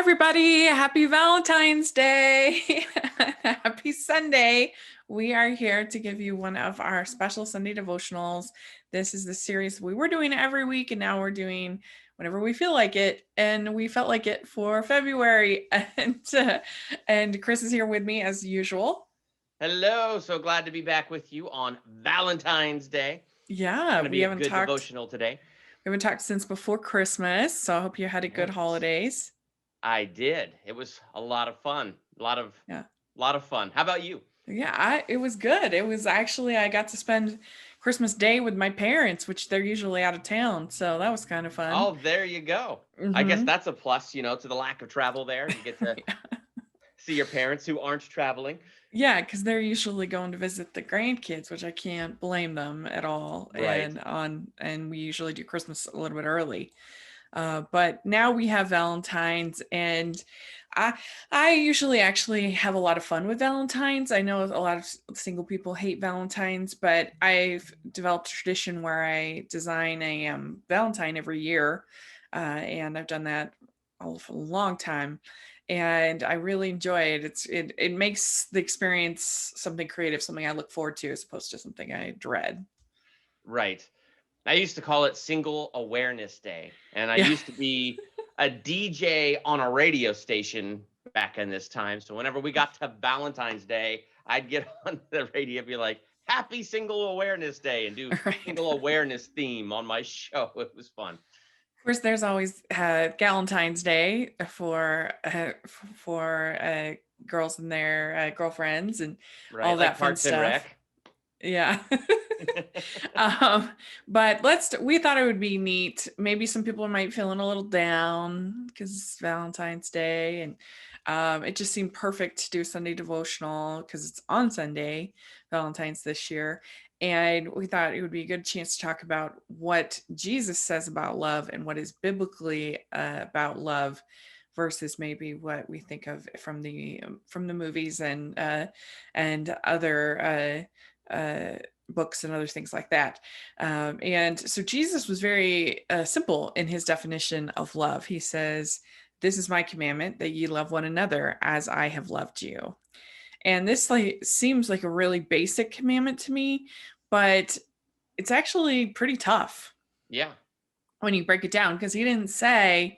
everybody. Happy Valentine's Day. Happy Sunday. We are here to give you one of our special Sunday devotionals. This is the series we were doing every week, and now we're doing whenever we feel like it. And we felt like it for February. And Chris is here with me as usual. Hello, so glad to be back with you on Valentine's Day. It's Yeah, going to be a good devotional today. We haven't talked since before Christmas, so I hope you had a good Yes, holidays. I did. It was a lot of fun. A lot of Yeah. lot of fun. How about you? Yeah, it was good. It was actually, I got to spend Christmas Day with my parents, which they're usually out of town. So that was kind of fun. Oh, there you go. I guess Mm-hmm. that's a plus, to the lack of travel there. You get to see your parents who aren't traveling. Yeah, because they're usually going to visit the grandkids, which I can't blame them at all. Right. And we usually do Christmas a little bit early. But now we have Valentine's, and I I usually actually have a lot of fun with Valentine's. I know a lot of single people hate Valentine's, but I've developed a tradition where I design a Valentine every year, and I've done that for a long time, and I really enjoy it. It makes the experience something creative, something I look forward to, as opposed to something I dread. Right. I used to call it Single Awareness Day, and I Yeah. used to be a DJ on a radio station back in this time. So whenever we got to Valentine's Day, I'd get on the radio and be like, "Happy Single Awareness Day," and do Right. single awareness theme on my show. It was fun. Of course, there's always Galentine's Day for girls and their girlfriends and all Right, like that fun Parks and stuff. Rec. Yeah. But we thought it would be neat. Maybe some people might feeling a little down because it's Valentine's Day, and it just seemed perfect to do a Sunday devotional because it's on Sunday, Valentine's this year. And we thought it would be a good chance to talk about what Jesus says about love and what is biblically about love versus maybe what we think of from the movies and other books and other things like that. And so Jesus was very simple in his definition of love. He says, "This is my commandment, that ye love one another as I have loved you." And this seems like a really basic commandment to me, but it's actually pretty tough Yeah, when you break it down, because he didn't say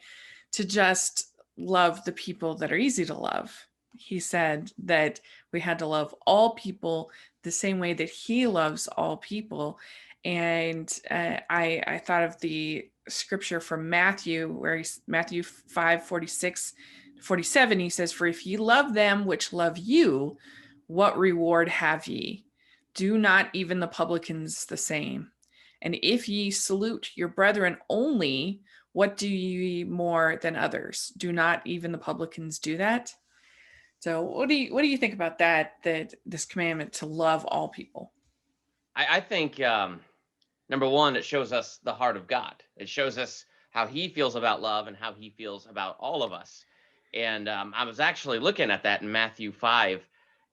to just love the people that are easy to love. He said that we had to love all people the same way that he loves all people. And I thought of the scripture from Matthew, where Matthew 5:46-47, he says, "For if ye love them which love you, what reward have ye? Do not even the publicans the same? And if ye salute your brethren only, what do ye more than others? Do not even the publicans do that?" So what do you think about that this commandment to love all people? I think number one, it shows us the heart of God. It shows us how He feels about love and how He feels about all of us. And I was actually looking at that in Matthew 5.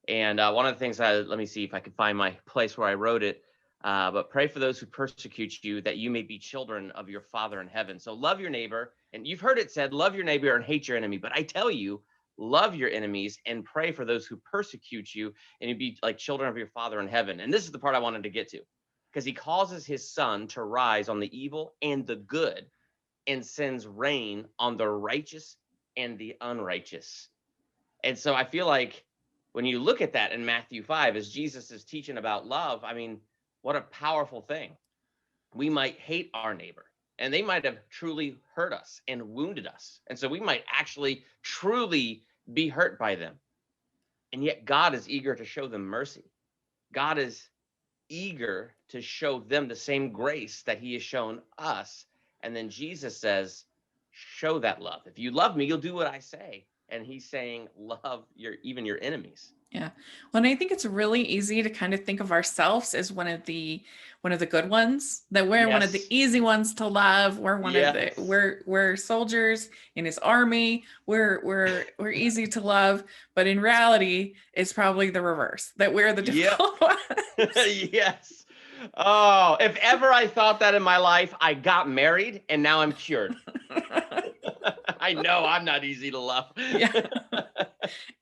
And one of the things let me see if I can find my place where I wrote it. But pray for those who persecute you, that you may be children of your Father in heaven. So love your neighbor. And you've heard it said, love your neighbor and hate your enemy. But I tell you, love your enemies and pray for those who persecute you, and you be like children of your Father in heaven. And this is the part I wanted to get to, because He causes His sun to rise on the evil and the good, and sends rain on the righteous and the unrighteous. And so I feel like when you look at that in Matthew 5, as Jesus is teaching about love, I mean, what a powerful thing. We might hate our neighbor, and they might have truly hurt us and wounded us. And so we might actually truly be hurt by them. And yet God is eager to show them mercy. God is eager to show them the same grace that He has shown us. And then Jesus says, show that love. If you love me, you'll do what I say. And He's saying, love even your enemies. Yeah. Well, and I think it's really easy to kind of think of ourselves as one of the good ones, that we're one of the Yes. easy ones to love. We're one of the Yes. we're soldiers in His army. We're easy to love, but in reality, it's probably the reverse, that we're the Yep. difficult ones. Yes. Oh, if ever I thought that in my life, I got married and now I'm cured. I know I'm not easy to love. Yeah.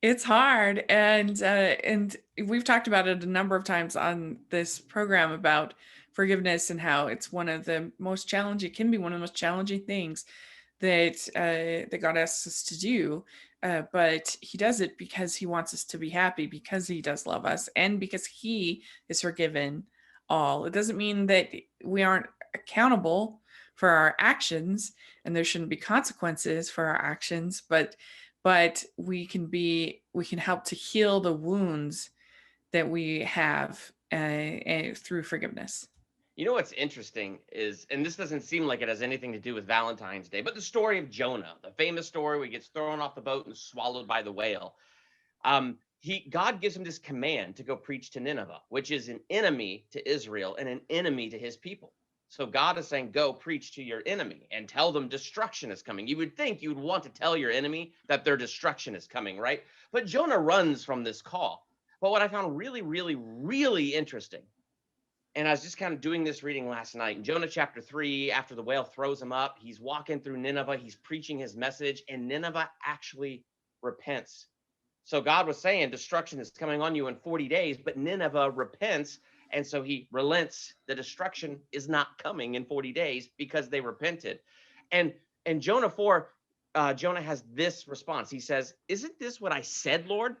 It's hard, and we've talked about it a number of times on this program about forgiveness and how it's one of the most challenging. It can be one of the most challenging things that God asks us to do, but He does it because He wants us to be happy, because He does love us, and because He is forgiven all. It doesn't mean that we aren't accountable for our actions, and there shouldn't be consequences for our actions, but we can help to heal the wounds that we have through forgiveness. You know what's interesting is, and this doesn't seem like it has anything to do with Valentine's Day, but the story of Jonah, the famous story where he gets thrown off the boat and swallowed by the whale. God gives him this command to go preach to Nineveh, which is an enemy to Israel and an enemy to his people. So God is saying, go preach to your enemy and tell them destruction is coming. You would think you would want to tell your enemy that their destruction is coming, right? But Jonah runs from this call. But what I found really, really, really interesting, and I was just kind of doing this reading last night in Jonah chapter 3, after the whale throws him up, he's walking through Nineveh, he's preaching his message, and Nineveh actually repents. So God was saying destruction is coming on you in 40 days, but Nineveh repents. And so he relents. The destruction is not coming in 40 days because they repented. And in Jonah 4, Jonah has this response. He says, isn't this what I said, Lord,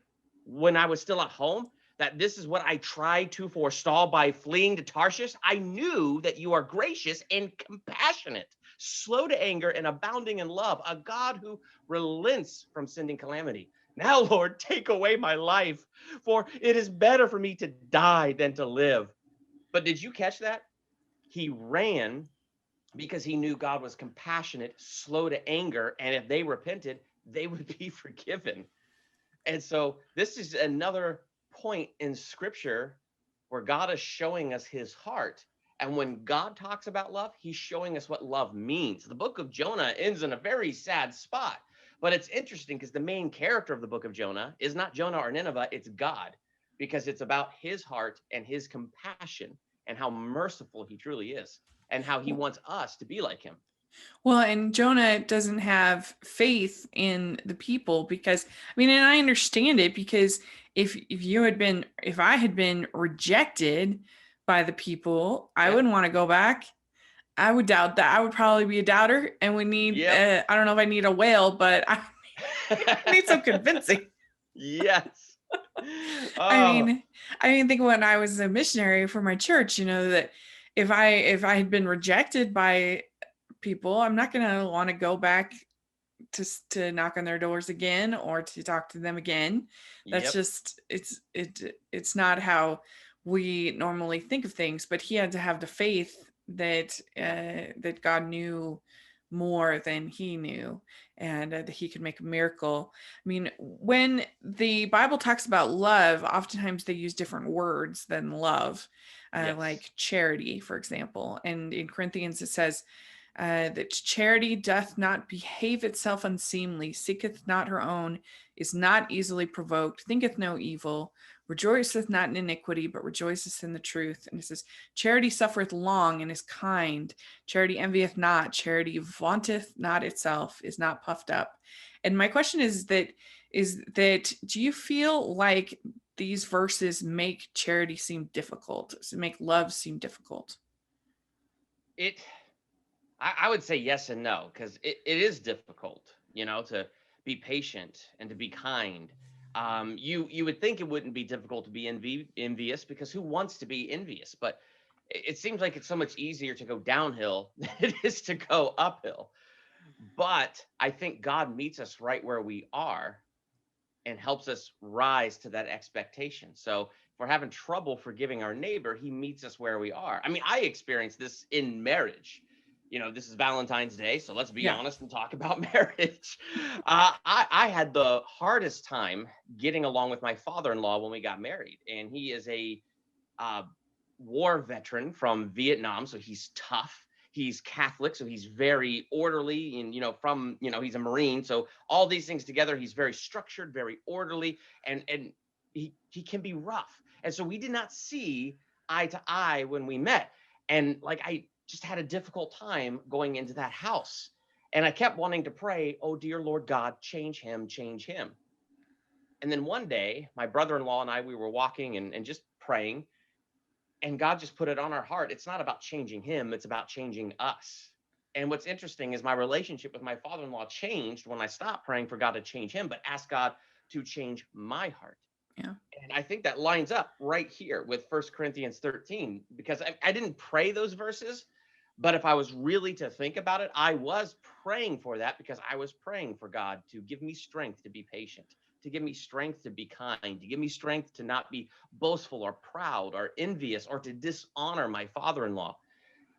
when I was still at home? That this is what I tried to forestall by fleeing to Tarshish? I knew that you are gracious and compassionate, slow to anger and abounding in love, a God who relents from sending calamity. Now, Lord, take away my life, for it is better for me to die than to live. But did you catch that? He ran because he knew God was compassionate, slow to anger, and if they repented, they would be forgiven. And so this is another point in scripture where God is showing us his heart. And when God talks about love, he's showing us what love means. The book of Jonah ends in a very sad spot. But it's interesting because the main character of the book of Jonah is not Jonah or Nineveh, it's God, because it's about his heart and his compassion and how merciful he truly is and how he wants us to be like him. Well, and Jonah doesn't have faith in the people because, I mean, and I understand it because if I had been rejected by the people, I Yeah. wouldn't want to go back. I would doubt that. I would probably be a doubter, and we need, Yep. I don't know if I need a whale, but I need some convincing. Yes. I Oh, mean, think when I was a missionary for my church, that if I had been rejected by people, I'm not going to want to go back to knock on their doors again or to talk to them again. That's yep. just it's not how we normally think of things. But he had to have the faith that God knew more than he knew, and that he could make a miracle. I mean, when the Bible talks about love, oftentimes they use different words than love, Yes. like charity, for example. And in Corinthians it says, that charity doth not behave itself unseemly, seeketh not her own, is not easily provoked, thinketh no evil, rejoiceth not in iniquity, but rejoiceth in the truth. And it says, charity suffereth long and is kind. Charity envieth not. Charity vaunteth not itself, is not puffed up. And my question is that do you feel like these verses make charity seem difficult, make love seem difficult? It I would say yes and no, because it is difficult, to be patient and to be kind. You would think it wouldn't be difficult to be envious because who wants to be envious? But it seems like it's so much easier to go downhill than it is to go uphill. But I think God meets us right where we are and helps us rise to that expectation. So if we're having trouble forgiving our neighbor, he meets us where we are. I mean, I experienced this in marriage. This is Valentine's Day, so let's be Yeah. honest and talk about marriage. I had the hardest time getting along with my father-in-law when we got married, and he is a uh, war veteran from Vietnam, so he's tough. He's Catholic, so he's very orderly, and he's a Marine, so all these things together, he's very structured, very orderly, and he can be rough. And so we did not see eye to eye when we met, and like I just had a difficult time going into that house. And I kept wanting to pray, oh, dear Lord God, change him, change him. And then one day, my brother-in-law and I, we were walking and just praying, and God just put it on our heart. It's not about changing him, it's about changing us. And what's interesting is my relationship with my father-in-law changed when I stopped praying for God to change him, but asked God to change my heart. Yeah. And I think that lines up right here with 1 Corinthians 13, because I didn't pray those verses, but if I was really to think about it, I was praying for that because I was praying for God to give me strength to be patient, to give me strength to be kind, to give me strength to not be boastful or proud or envious or to dishonor my father-in-law.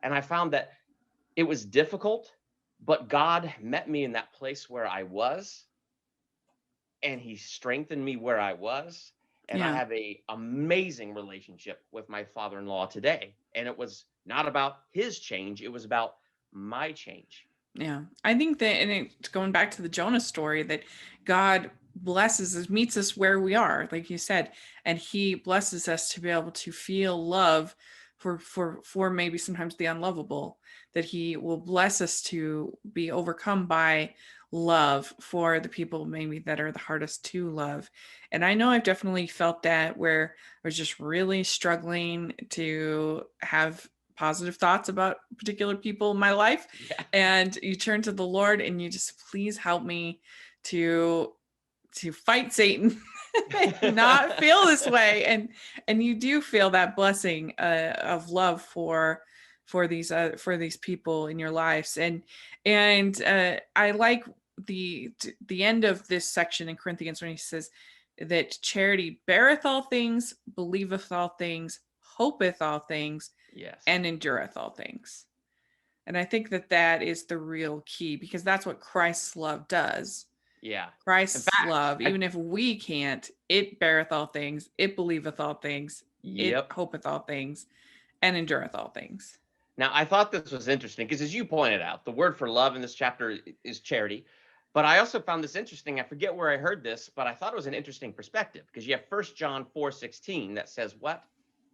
And I found that it was difficult, but God met me in that place where I was, and he strengthened me where I was. And I Yeah. have a amazing relationship with my father-in-law today. And it was not about his change, it was about my change. Yeah. I think that, and it's going back to the Jonah story, that God blesses us, meets us where we are, like you said, and he blesses us to be able to feel love for maybe sometimes the unlovable, that he will bless us to be overcome by love for the people maybe that are the hardest to love. And I know I've definitely felt that, where I was just really struggling to have positive thoughts about particular people in my life, Yeah. and you turn to the Lord and you just, please help me to fight Satan and not feel this way. And you do feel that blessing of love for these people in your lives. And I like the end of this section in Corinthians when he says that charity beareth all things, believeth all things, hopeth all things, Yes. and endureth all things. And I think that that is the real key, because that's what Christ's love does. Yeah. In Christ's fact, love, even if we can't, it beareth all things, it believeth all things, it yep. hopeth all things, and endureth all things. Now, I thought this was interesting because, as you pointed out, the word for love in this chapter is charity. But I also found this interesting. I forget where I heard this, but I thought it was an interesting perspective, because you have 1 John 4:16 that says, what?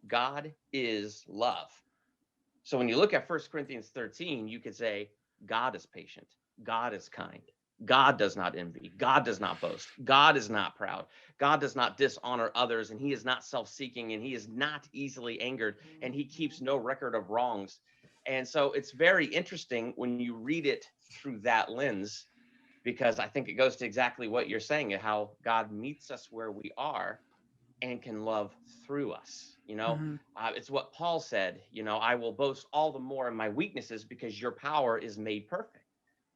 God is love. So when you look at 1 Corinthians 13, you could say, God is patient. God is kind. God does not envy. God does not boast. God is not proud. God does not dishonor others, and he is not self-seeking, and he is not easily angered, and he keeps no record of wrongs. And so it's very interesting when you read it through that lens, because I think it goes to exactly what you're saying, how God meets us where we are and can love through us. Mm-hmm. It's what Paul said, I will boast all the more in my weaknesses because your power is made perfect.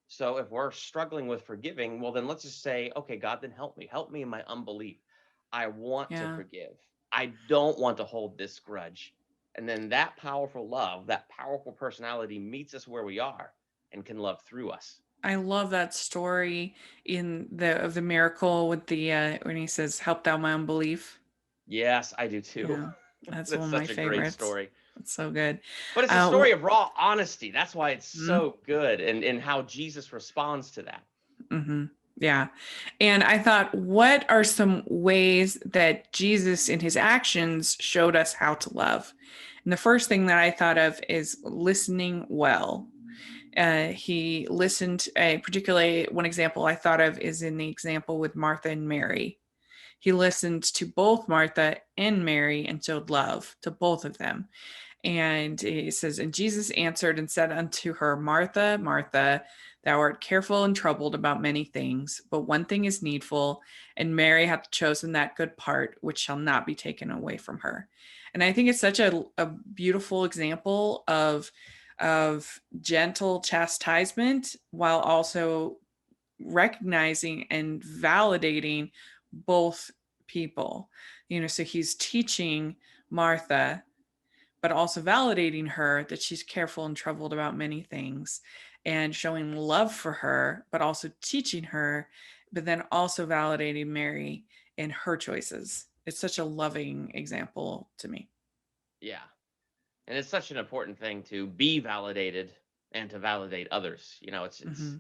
So if we're struggling with forgiving, well, then let's just say, okay, God, then help me. Help me in my unbelief. I want to Yeah. forgive. I don't want to hold this grudge. And then that powerful love, that powerful personality meets us where we are and can love through us. I love that story in the miracle with the when he says, "Help thou my unbelief." Yes, I do too. Yeah, that's one That's of my such a great favorites. story. It's so good. But it's a Uh, story of raw honesty. That's why it's mm-hmm. so good, and how Jesus responds to that. Mm-hmm. Yeah. And I thought, what are some ways that Jesus in his actions showed us how to love? And the first thing that I thought of is listening well. He listened, particularly one example I thought of is in the example with Martha and Mary. He listened to both Martha and Mary and showed love to both of them. And it says, and Jesus answered and said unto her, Martha, Martha, thou art careful and troubled about many things, but one thing is needful, and Mary hath chosen that good part which shall not be taken away from her. And I think it's such a beautiful example of gentle chastisement while also recognizing and validating both people. So he's teaching Martha, but also validating her that she's careful and troubled about many things, and showing love for her, but also teaching her, but then also validating Mary in her choices. It's such a loving example to me. Yeah. And it's such an important thing to be validated and to validate others. It's Mm-hmm.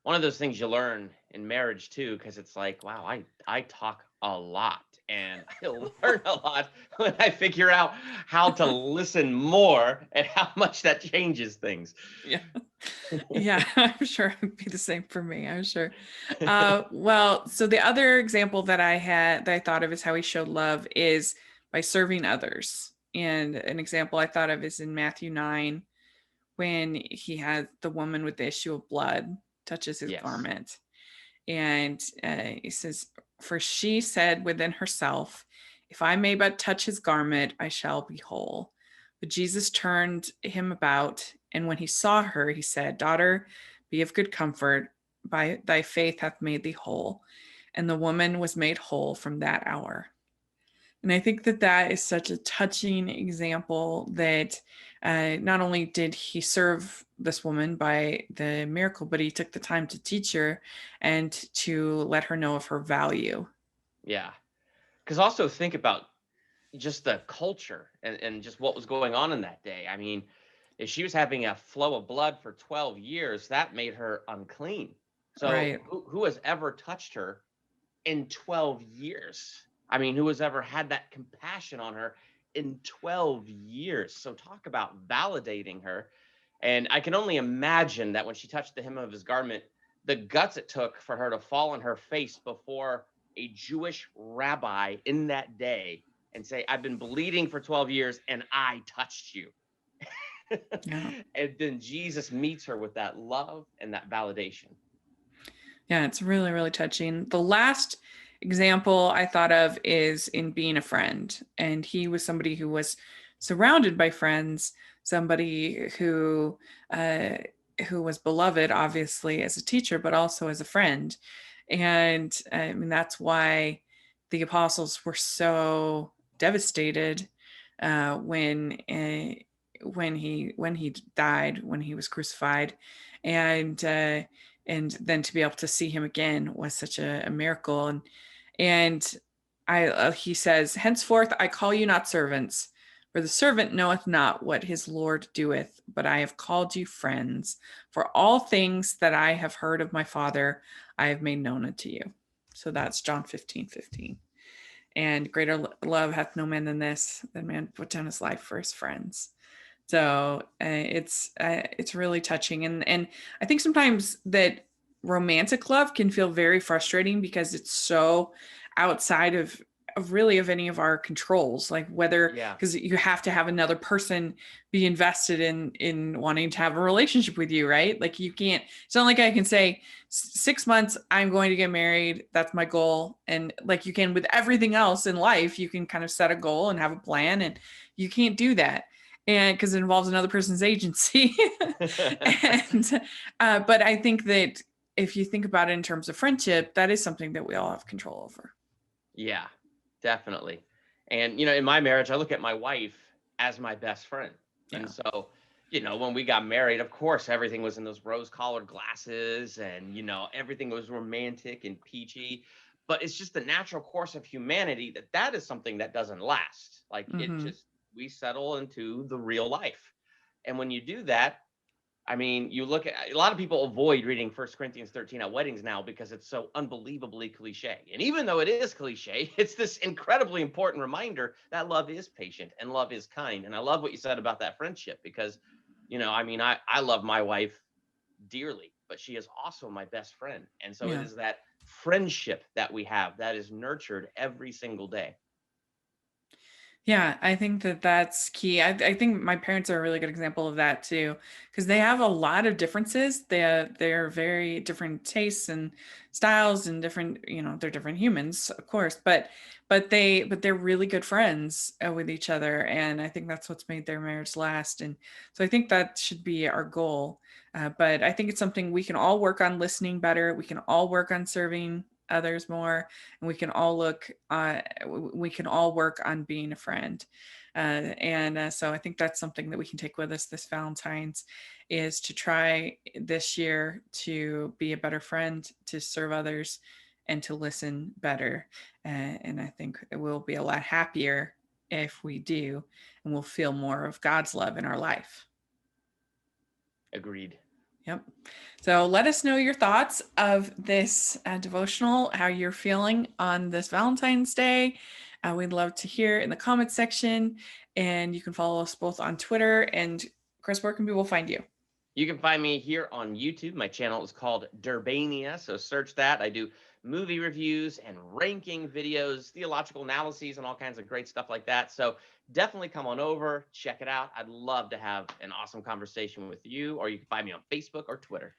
one of those things you learn in marriage too, because it's like, wow, I talk a lot And I'll learn a lot when I figure out how to listen more and how much that changes things. Yeah. Yeah, I'm sure it would be the same for me. I'm sure. Well, so the other example that I thought of is how he showed love is by serving others. And an example I thought of is in Matthew 9 when he had the woman with the issue of blood touches his Yes. garment. And he says, "For she said within herself, if I may but touch his garment, I shall be whole." But Jesus turned him about, and when he saw her, he said, "Daughter, be of good comfort. By thy faith hath made thee whole." And the woman was made whole from that hour. And I think that that is such a touching example that not only did he serve this woman by the miracle, but he took the time to teach her and to let her know of her value. Yeah. Because also think about just the culture and just what was going on in that day. I mean, if she was having a flow of blood for 12 years, that made her unclean. So Right. who has ever touched her in 12 years? I mean, who has ever had that compassion on her in 12 years? So talk about validating her. And I can only imagine that when she touched the hem of his garment, the guts it took for her to fall on her face before a Jewish rabbi in that day and say, "I've been bleeding for 12 years and I touched you." Yeah. And then Jesus meets her with that love and that validation. Yeah, it's really, really touching. The last example I thought of is in Being a Friend. And he was somebody who was surrounded by friends, somebody uh, who was beloved, obviously, as a teacher, but also as a friend. And I mean, that's why the apostles were so devastated when he died, when he was crucified, and and then to be able to see him again was such a miracle. And I he says, "Henceforth I call you not servants, for the servant knoweth not what his Lord doeth, but I have called you friends. For all things that I have heard of my Father, I have made known unto you." So that's John 15:15. And greater love hath no man than this, that man put down his life for his friends. So it's really touching, and I think sometimes that romantic love can feel very frustrating because it's so outside of really of any of our controls, like whether, Yeah. because you have to have another person be invested in wanting to have a relationship with you, right? Like you can't, it's not like I can say 6 months I'm going to get married, that's my goal. And like you can with everything else in life, you can kind of set a goal and have a plan, and you can't do that, and because it involves another person's agency. And but I think that if you think about it in terms of friendship, that is something that we all have control over. Yeah, definitely. And, in my marriage, I look at my wife as my best friend. And Yeah. so, when we got married, of course, everything was in those rose-colored glasses and, everything was romantic and peachy. But it's just the natural course of humanity that is something that doesn't last. Like Mm-hmm. we settle into the real life. And when you do that, I mean, you look at a lot of people avoid reading 1 Corinthians 13 at weddings now because it's so unbelievably cliche. And even though it is cliche, it's this incredibly important reminder that love is patient and love is kind. And I love what you said about that friendship because, I mean, I love my wife dearly, but she is also my best friend. And so it Yeah. is that friendship that we have that is nurtured every single day. Yeah, I think that that's key. I think my parents are a really good example of that too, because they have a lot of differences. They're very different tastes and styles and different, they're different humans, of course, but they're really good friends with each other, and I think that's what's made their marriage last. And so I think that should be our goal. But I think it's something we can all work on listening better. We can all work on serving others more, and we can all work on being a friend. And so I think that's something that we can take with us this Valentine's, is to try this year to be a better friend, to serve others, and to listen better. And I think we'll be a lot happier if we do, and we'll feel more of God's love in our life. Agreed. Yep. So let us know your thoughts of this devotional, how you're feeling on this Valentine's Day. We'd love to hear in the comments section. And you can follow us both on Twitter. And Chris, where can people find you? You can find me here on YouTube. My channel is called Durbania, so search that. I do movie reviews and ranking videos, theological analyses, and all kinds of great stuff like that. So definitely come on over, check it out. I'd love to have an awesome conversation with you, or you can find me on Facebook or Twitter.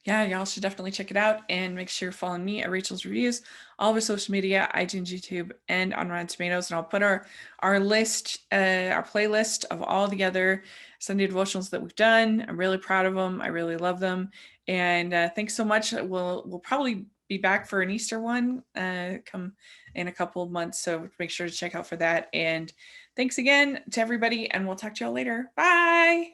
Yeah, y'all should definitely check it out, and make sure you're following me at Rachel's Reviews, all of our social media, iTunes, YouTube, and on Rotten Tomatoes. And I'll put our list, our playlist of all the other Sunday devotionals that we've done. I'm really proud of them. I really love them. And thanks so much. We'll probably be back for an Easter one come in a couple of months. So make sure to check out for that. And thanks again to everybody, and we'll talk to y'all later. Bye.